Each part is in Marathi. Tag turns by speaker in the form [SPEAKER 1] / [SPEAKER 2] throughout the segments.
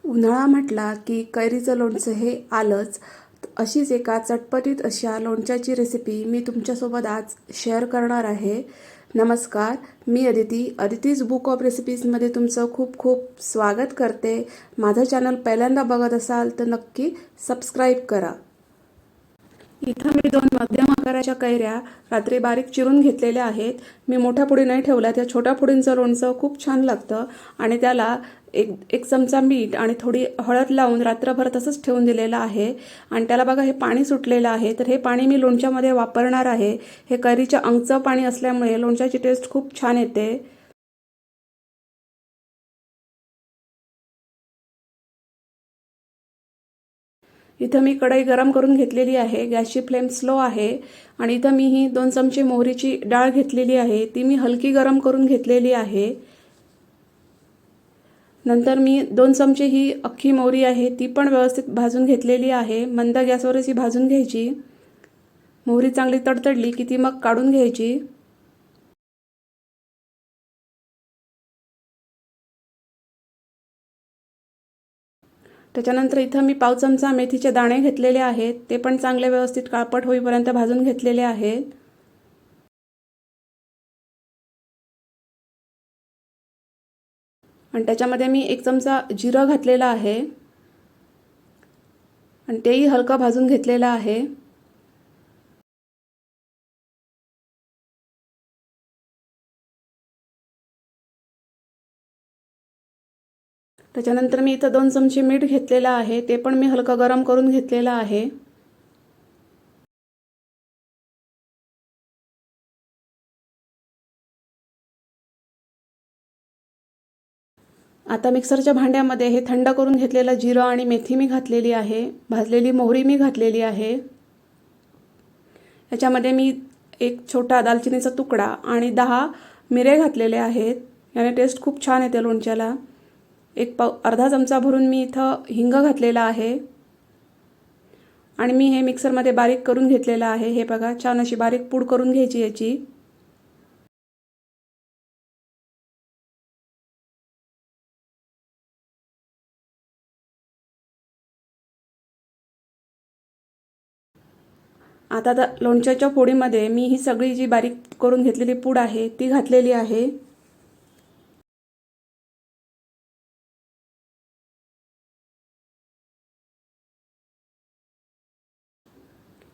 [SPEAKER 1] उन्हाळा म्हटला की कैरीचं लोणचं हे आलंच. अशीच एका चटपटीत अशा लोणच्याची रेसिपी मी तुमच्यासोबत आज शेअर करणार आहे. नमस्कार, मी अदितीज बुक ऑफ रेसिपीजमध्ये तुमचं खूप खूप स्वागत करते. माझं चॅनल पहिल्यांदा बघत असाल तर नक्की सबस्क्राईब करा. इथं मी 2 मध्यम आकाराच्या कैऱ्या रात्री बारीक चिरून घेतलेल्या आहेत. मी मोठ्या फोडी नाही ठेवल्या, त्या छोट्या फोडींचं लोणचं खूप छान लागतं आणि त्याला एक चमचा मीठ आणि थोडी हळद लावून रात्रभर तसंच ठेवून दिलेलं आहे. आणि त्याला बघा हे पाणी सुटलेलं आहे, तर हे पाणी मी लोणच्यामध्ये वापरणार आहे. हे कैरीच्या अंगचं पाणी असल्यामुळे लोणच्याची टेस्ट खूप छान येते. इथं मी कढई गरम करून घेतलेली आहे. गॅसची फ्लेम स्लो आहे आणि इथं मी ही 2 चमचे मोहरीची डाळ घेतलेली आहे. ती मी हलकी गरम करून घेतलेली आहे. नंतर मी 2 चमचे ही अख्खी मोहरी आहे, ती पण व्यवस्थित भाजून घेतलेली आहे. मंद गॅसवरच ही भाजून घ्यायची. मोहरी चांगली तडतडली की ती मग काढून घ्यायची. त्याच्यानंतर इथं मी पाव चमचा मेथीचे दाणे घेतलेले आहेत. ते पण चांगले व्यवस्थित काळपट होईपर्यंत भाजून घेतलेले आहेत. आणि त्याच्यामध्ये मी 1 चमचा जिरं घातलेलं आहे आणि तेही हलकं भाजून घेतलेलं आहे. त्याच्यानंतर मी इथं 2 चमचे मीठ घेतलेलं आहे, ते पण मी हलकं गरम करून घेतलेलं आहे. आता मिक्सरच्या भांड्यामध्ये हे थंड करून घेतलेलं जिरं आणि मेथी मी घातलेली आहे. भाजलेली मोहरी मी घातलेली आहे. याच्यामध्ये मी 1 छोटा दालचिनीचा तुकडा आणि 10 मिरे घातलेले आहेत. याने टेस्ट खूप छान येते लोणच्याला. अर्धा चमचा भरून मी इथं हिंग घातलेला आहे आणि मी हे मिक्सरमध्ये बारीक करून घेतलेलं आहे. हे बघा, छान अशी बारीक पूड करून घ्यायची याची. आता लोणच्याच्या फोडीमध्ये मी ही सगळी जी बारीक करून घेतलेली पूड आहे ती घातलेली आहे.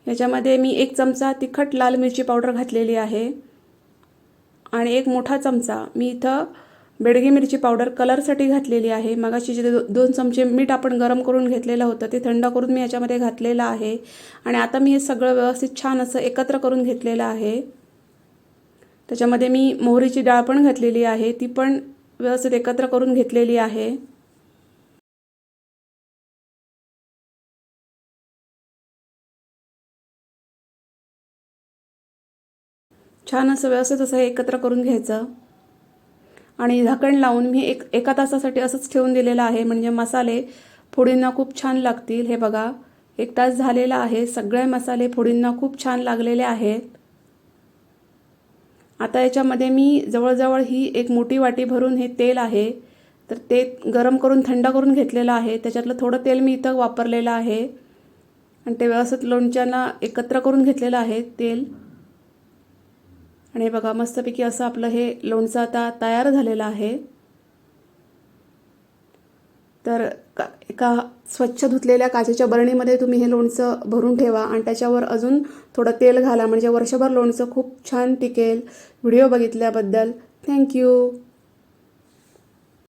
[SPEAKER 1] याच्यामध्ये मी 1 चमचा तिखट लाल मिरची पावडर घातलेली आहे आणि 1 मोठा चमचा मी इथं बेडगी मिरची पावडर कलरसाठी घातलेली आहे. मगाशी जे 2 चमचे मीठ आपण गरम करून घेतलेलं होतं ते थंड करून मी याच्यामध्ये घातलेलं आहे. आणि आता मी हे सगळं व्यवस्थित छान असं एकत्र करून घेतलेलं आहे. त्याच्यामध्ये मी मोहरीची डाळ पण घातलेली आहे, ती पण व्यवस्थित एकत्र करून घेतलेली आहे. छान असं व्यवस्थित असं एकत्र करून घ्यायचं आणि झाकण लावून मी एका तासासाठी असंच ठेवून दिलेलं आहे, म्हणजे मसाले फोडींना खूप छान लागतील. हे बघा, 1 तास झालेला आहे. सगळे मसाले फोडींना खूप छान लागलेले आहेत. आता याच्यामध्ये मी जवळजवळ ही 1 मोठी वाटी भरून हे तेल आहे, तर ते गरम करून थंड करून घेतलेलं आहे. त्याच्यातलं थोडं तेल मी इथं वापरलेलं आहे आणि ते व्यवस्थित लोणच्यांना एकत्र करून घेतलेलं आहे तेल. आणि हे बघा, मस्तपैकी असं आपलं हे लोणचं आता तयार झालेलं आहे. तर एका स्वच्छ धुतलेल्या काचेच्या बरणीमध्ये तुम्ही हे लोणचं भरून ठेवा आणि त्याच्यावर अजून थोडं तेल घाला, म्हणजे वर्षभर लोणचं खूप छान टिकेल. व्हिडिओ बघितल्याबद्दल थँक्यू.